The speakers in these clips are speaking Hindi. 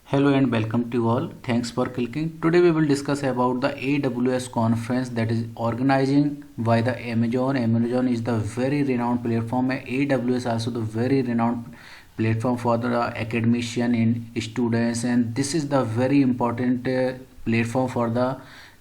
Hello and welcome to all. Thanks for clicking. Today we will discuss about the AWS conference that is organizing by the Amazon. Amazon is the very renowned platform. AWS also the very renowned platform for the academician and students, and this is the very important platform for the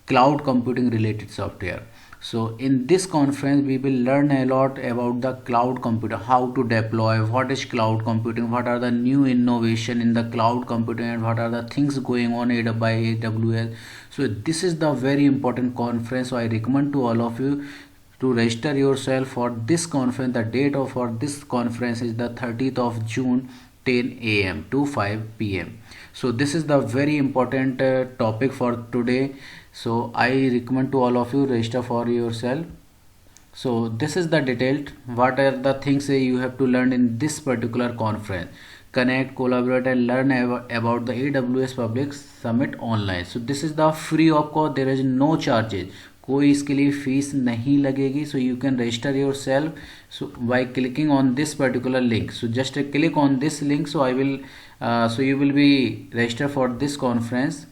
cloud computing related software. So in this conference we will learn a lot about the cloud computer, how to deploy, what is cloud computing, what are the new innovation in the cloud computing, and what are the things going on by AWS. So this is the very important conference, so I recommend to all of you to register yourself for this conference. The date of for this conference is the 30th of June, 10 a.m. to 5 p.m. So this is the very important topic for today, so I recommend to all of you register for yourself. So this is the detailed what are the things you have to learn in this particular conference. Connect, collaborate and learn about the AWS Public Summit online. So this is the free of cost, there is no charges, कोई इसके लिए फीस नहीं लगेगी. So you can register yourself so by clicking on this particular link. So just click on this link, so I will so you will be registered for this conference.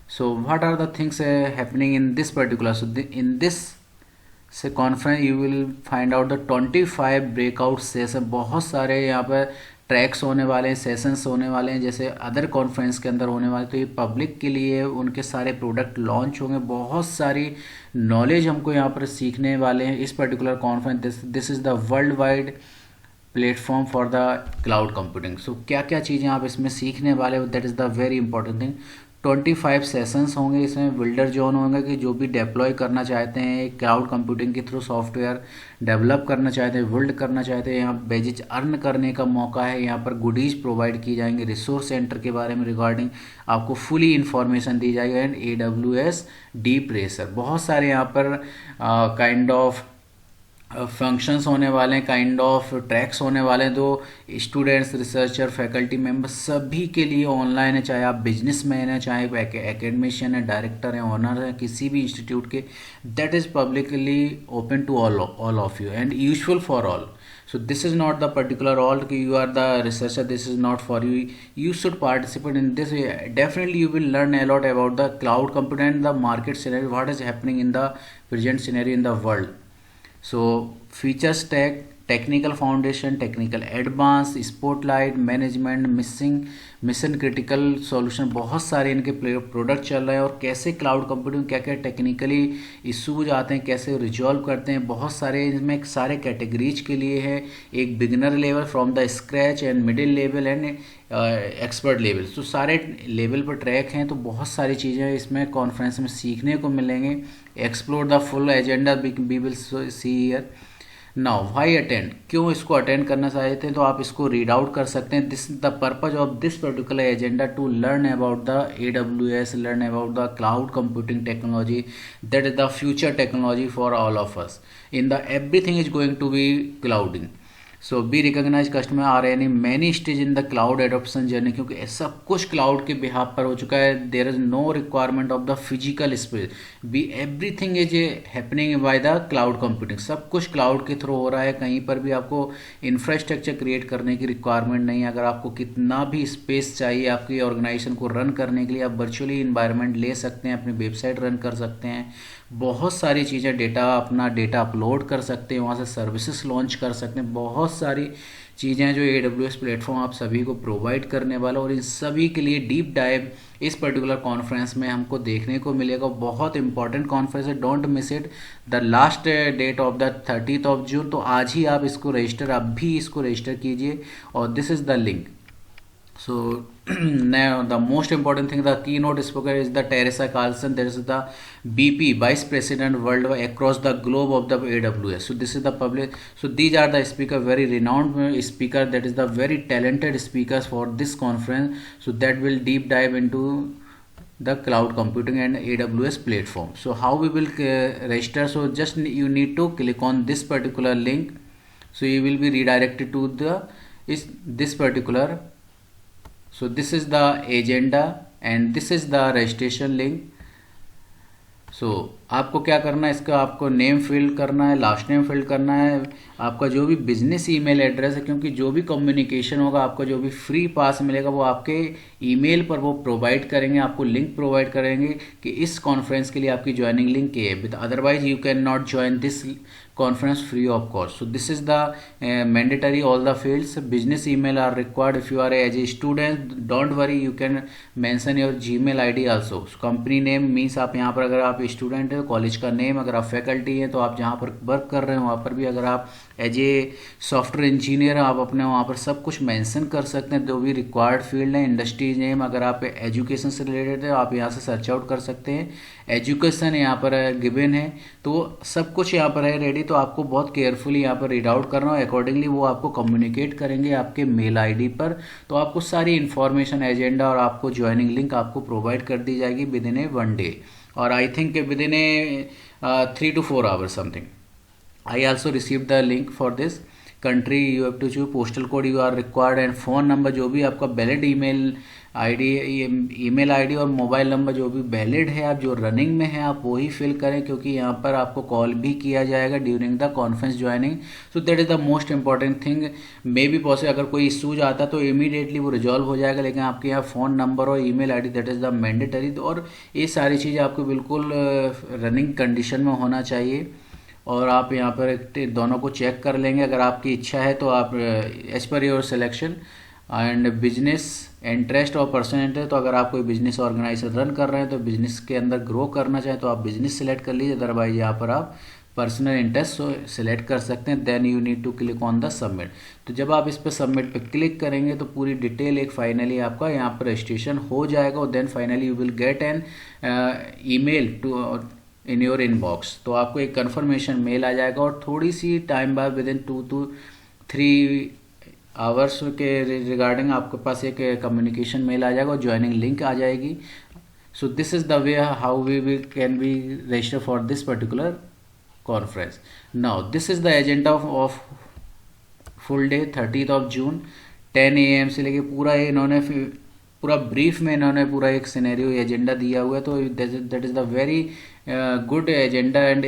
So what are the things happening in this particular, so in this conference you will find out the 25 breakout session. बहुत सारे यहाँ पर ट्रैक्स होने वाले हैं, सेशंस होने वाले हैं जैसे अदर कॉन्फ्रेंस के अंदर होने वाले. तो ये पब्लिक के लिए उनके सारे प्रोडक्ट लॉन्च होंगे, बहुत सारी नॉलेज हमको यहाँ पर सीखने वाले हैं इस particular conference. This is the world wide platform for the cloud computing. So क्या क्या चीज़ें आप इसमें सीखने वाले हो, that is the very important thing. 25 sessions होंगे इसमें. बिल्डर जोन होंगे कि जो भी डिप्लॉय करना चाहते हैं क्लाउड कंप्यूटिंग के थ्रू, सॉफ्टवेयर डेवलप करना चाहते हैं, बिल्ड करना चाहते हैं, यहाँ बेजिज अर्न करने का मौका है. यहाँ पर गुडीज प्रोवाइड की जाएंगे. रिसोर्स सेंटर के बारे में रिगार्डिंग आपको फुली इन्फॉर्मेशन दी जाएगी. एंड AWS डीप रेसर, बहुत सारे यहाँ पर काइंड ऑफ फंक्शंस होने वाले हैं, काइंड ऑफ ट्रैक्स होने वाले हैं. तो स्टूडेंट्स, रिसर्चर, फैकल्टी मेंबर सभी के लिए ऑनलाइन है, चाहे आप बिजनेस मैन हैं, चाहे एकेडमिशियन है, डायरेक्टर हैं, ऑनर है किसी भी इंस्टीट्यूट के. That is publicly open to all of you and useful for all. So this is not the particular all कि you are the researcher, this is not for you. You should participate in this. Definitely you will learn a lot about the cloud computing and the market scenario, what is happening in the present scenario in the world. So features tag, technical foundation, technical advance, spotlight, management, mission critical solution, बहुत सारे इनके प्रोडक्ट चल रहे हैं. और कैसे क्लाउड कंप्यूटिंग क्या क्या टेक्निकली इशूज आते हैं, कैसे रिजॉल्व करते हैं, बहुत सारे इसमें सारे कैटेगरीज के लिए है. एक beginner level, from the scratch and middle level and expert level. तो सारे लेवल पर ट्रैक हैं. तो बहुत सारी चीज़ें इसमें कॉन्फ्रेंस में सीखने को मिलेंगे. Explore the full agenda we will see here. Now why attend, क्यों इसको अटेंड करना चाहते हैं तो आप इसको रीड आउट कर सकते हैं. This the purpose of this particular agenda to learn about the AWS, learn about the cloud computing technology, that is the future technology for all of us. In the everything is going to be clouding. So be recognise customer are any many stage in the cloud adoption journey, क्योंकि सब कुछ क्लाउड के बिहाफ पर हो चुका है. There is no requirement of the physical space. Be everything is happening by the cloud computing. सब कुछ क्लाउड के थ्रू हो रहा है. कहीं पर भी आपको इंफ्रास्ट्रक्चर क्रिएट करने की रिक्वायरमेंट नहीं है. अगर आपको कितना भी स्पेस चाहिए आपकी ऑर्गेनाइजेशन को रन करने के लिए, आप वर्चुअली इन्वायरमेंट ले सकते हैं, अपनी वेबसाइट रन कर सकते हैं, बहुत सारी चीज़ें, अपना डेटा अपलोड कर सकते हैं, वहाँ से सर्विसेज लॉन्च कर सकते हैं. बहुत सारी चीज़ें जो AWS प्लेटफॉर्म आप सभी को प्रोवाइड करने वाला. और इन सभी के लिए डीप डाइव इस पर्टिकुलर कॉन्फ्रेंस में हमको देखने को मिलेगा. बहुत इंपॉर्टेंट कॉन्फ्रेंस है, don't miss it. The last date of the 30th of June. तो आज ही आप इसको रजिस्टर, अब भी इसको रजिस्टर कीजिए. और this is the link. So now the most important thing, the keynote speaker is the Teresa Carlson. There is the BP, Vice President worldwide across the globe of the AWS. So this is the public. So these are the speaker, very renowned speaker. That is the very talented speakers for this conference. So that will deep dive into the cloud computing and AWS platform. So how we will register? So just you need to click on this particular link. So you will be redirected to this particular. So this is the agenda and this is the registration link. आपको क्या करना है, इसका आपको नेम फिल करना है, लास्ट नेम फिल करना है, आपका जो भी बिजनेस ईमेल एड्रेस है, क्योंकि जो भी कम्युनिकेशन होगा, आपका जो भी फ्री पास मिलेगा वो आपके ईमेल पर वो प्रोवाइड करेंगे, आपको लिंक प्रोवाइड करेंगे कि इस कॉन्फ्रेंस के लिए आपकी ज्वाइनिंग लिंक ये है, otherwise you can not join this conference free of cost. So this is the mandatory all the fields. Business email are required. If you are as a student, don't worry, you can mention your Gmail ID also. So company name means आप यहाँ पर अगर आप स्टूडेंट है, कॉलेज का नेम, अगर आप फैकल्टी हैं तो आप जहाँ पर वर्क कर रहे हैं वहाँ पर भी, अगर आप एज ए सॉफ्टवेयर इंजीनियर आप अपने वहाँ पर सब कुछ मेंशन कर सकते हैं, जो भी रिक्वायर्ड फील्ड है, इंडस्ट्री नेम, अगर आप एजुकेशन से रिलेटेड है आप यहाँ से सर्च आउट कर सकते हैं, एजुकेशन यहाँ पर गिवन है, तो सब कुछ यहाँ पर है रेडी। तो आपको बहुत केयरफुली यहाँ पर रीड आउट करना है, अकॉर्डिंगली वो आपको कम्युनिकेट करेंगे आपके मेल आईडी पर। तो आपको सारी इन्फॉर्मेशन, एजेंडा और आपको ज्वाइनिंग लिंक आपको प्रोवाइड कर दी जाएगी विद इन ए 1 डे, और I think with in A 3 to 4 hours something. I also received the link for this. Country you have to choose, postal code you are required, and phone number जो भी आपका वैलिड ईमेल आईडी और मोबाइल नंबर जो भी वैलिड है, आप जो रनिंग में है आप वही फिल करें, क्योंकि यहाँ पर आपको कॉल भी किया जाएगा during the conference joining. So that is the most important thing. May be possible अगर कोई इशूज आता तो इमीडिएटली वो रिजॉल्व हो जाएगा, लेकिन आपके यहाँ फ़ोन नंबर और email ID that is the mandatory. और ये सारी चीज़ें आपको बिल्कुल रनिंग कंडीशन में होना चाहिए, और आप यहाँ पर दोनों को चेक कर लेंगे। अगर आपकी इच्छा है तो आप as per your selection and business interest और पर्सनल इंटरेस्ट, तो अगर आप कोई बिजनेस ऑर्गेनाइजेशन रन कर रहे हैं तो बिजनेस के अंदर ग्रो करना चाहें तो आप बिजनेस सेलेक्ट कर लीजिए, अदरवाइज यहाँ पर आप पर्सनल इंटरेस्ट सेलेक्ट कर सकते हैं। Then you need to click on the submit. तो जब आप इस पर सबमिट पे क्लिक करेंगे तो पूरी डिटेल एक फाइनली आपका यहाँ पर रजिस्ट्रेशन हो जाएगा, और then finally you will get an email to in your inbox. तो आपको एक कन्फर्मेशन मेल आ जाएगा, और थोड़ी सी टाइम बाद विद इन 2 to 3 आवर्स के रिगार्डिंग आपके पास एक कम्युनिकेशन मेल आ जाएगा और ज्वाइनिंग लिंक आ जाएगी। So this is the way how we can be register for this particular conference. Now this is the agenda of full day 30 June 10 AM से लेके पूरा इन्होंने पूरा ब्रीफ में इन्होंने पूरा एक सिनेरियो एजेंडा दिया हुआ है। तो that is the very good agenda, and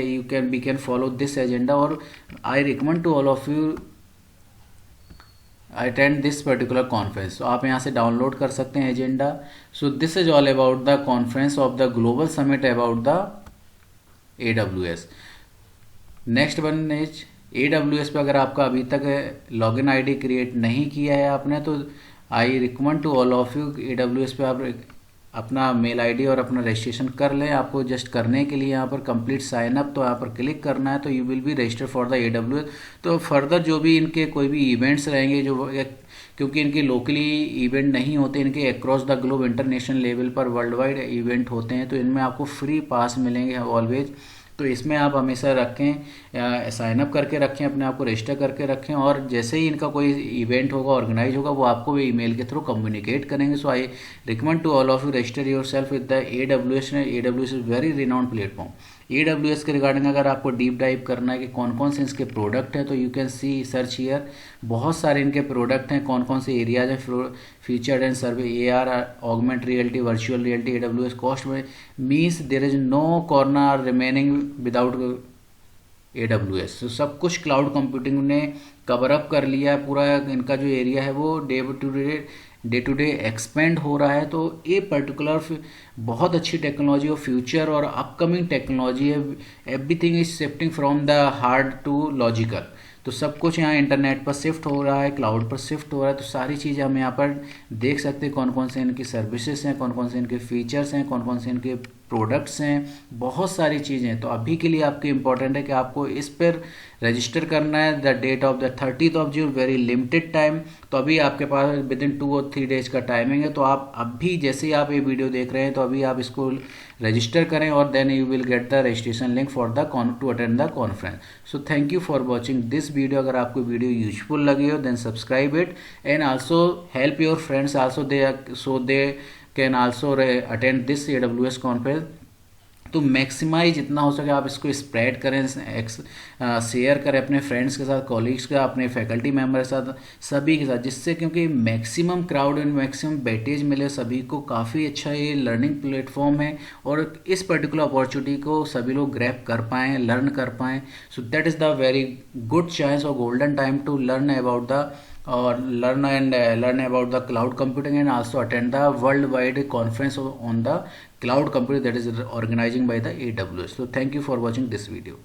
we can follow this agenda, और I recommend to all of you attend this particular conference. तो आप यहाँ से डाउनलोड कर सकते हैं agenda. So this is all about the conference of the global summit about the AWS। Next one is AWS पे अगर आपका अभी तक लॉगिन आईडी क्रिएट नहीं किया है आपने, तो I recommend to all of you AWS पे आप अपना मेल आईडी और अपना रजिस्ट्रेशन कर लें। आपको जस्ट करने के लिए यहाँ पर कंप्लीट साइन अप, तो यहाँ पर क्लिक करना है, तो you will be register for the AWS। तो फर्दर जो भी इनके कोई भी इवेंट्स रहेंगे, जो क्योंकि इनके लोकली इवेंट नहीं होते, इनके across the globe international level पर वर्ल्ड वाइड इवेंट होते हैं, तो इनमें आपको फ्री पास मिलेंगे ऑलवेज। तो इसमें आप हमेशा रखें, साइन अप करके रखें, अपने आप को रजिस्टर करके रखें, और जैसे ही इनका कोई इवेंट होगा, ऑर्गेनाइज होगा, वो आपको ईमेल के थ्रू कम्युनिकेट करेंगे। So I recommend to all of you register your self with the AWS। AWS is very renowned platform. AWS के रिगार्डिंग अगर आपको डीप डाइव करना है कि कौन कौन से इसके प्रोडक्ट हैं, तो you can see search here, बहुत सारे इनके प्रोडक्ट हैं, कौन कौन से एरियाज हैं, featured and survey, AR, augment reality, virtual reality, AWS cost में means there is no corner remaining without AWS। तो सब कुछ क्लाउड कंप्यूटिंग ने कवर अप कर लिया है, पूरा इनका जो एरिया है वो डे टू डे एक्सपेंड हो रहा है। तो ये पर्टिकुलर बहुत अच्छी टेक्नोलॉजी और फ्यूचर और अपकमिंग टेक्नोलॉजी है। Everything is shifting from the hard to logical. तो सब कुछ यहाँ इंटरनेट पर शिफ्ट हो रहा है, क्लाउड पर शिफ्ट हो रहा है। तो सारी चीज़ें हम यहाँ पर देख सकते हैं, कौन कौन से इनकी सर्विसेज हैं, कौन कौन से इनके फीचर्स हैं, कौन कौन से इनके प्रोडक्ट्स हैं, बहुत सारी चीज़ें हैं। तो अभी के लिए आपके इंपॉर्टेंट है कि आपको इस पर रजिस्टर करना है। The date of the 30 June, very limited time. तो अभी आपके पास विद इन 2 और 3 डेज का टाइमिंग है। तो आप अभी जैसे ही आप ये वीडियो देख रहे हैं, तो अभी आप इसको रजिस्टर करें, और then you will get the registration link for the to attend the conference. So thank you for watching this video. अगर आपको वीडियो यूजफुल लगी हो, then subscribe it and also help your friends also, they can also attend this AWS conference तो मैक्सिमाइज जितना हो सके आप इसको स्प्रेड करें, शेयर करें अपने फ्रेंड्स के साथ, कॉलीग्स के, अपने फैकल्टी मेम्बर के साथ, सभी के साथ, जिससे क्योंकि maximum crowd and maximum weightage मिले सभी को। काफ़ी अच्छा ये लर्निंग प्लेटफॉर्म है और इस पर्टिकुलर अपॉर्चुनिटी को सभी लोग ग्रैब कर पाएँ, लर्न कर पाएँ। So that is the very good chance और golden time to learn about the or learn about the cloud computing, and also attend the worldwide conference on the cloud computing that is organizing by the AWS. So thank you for watching this video.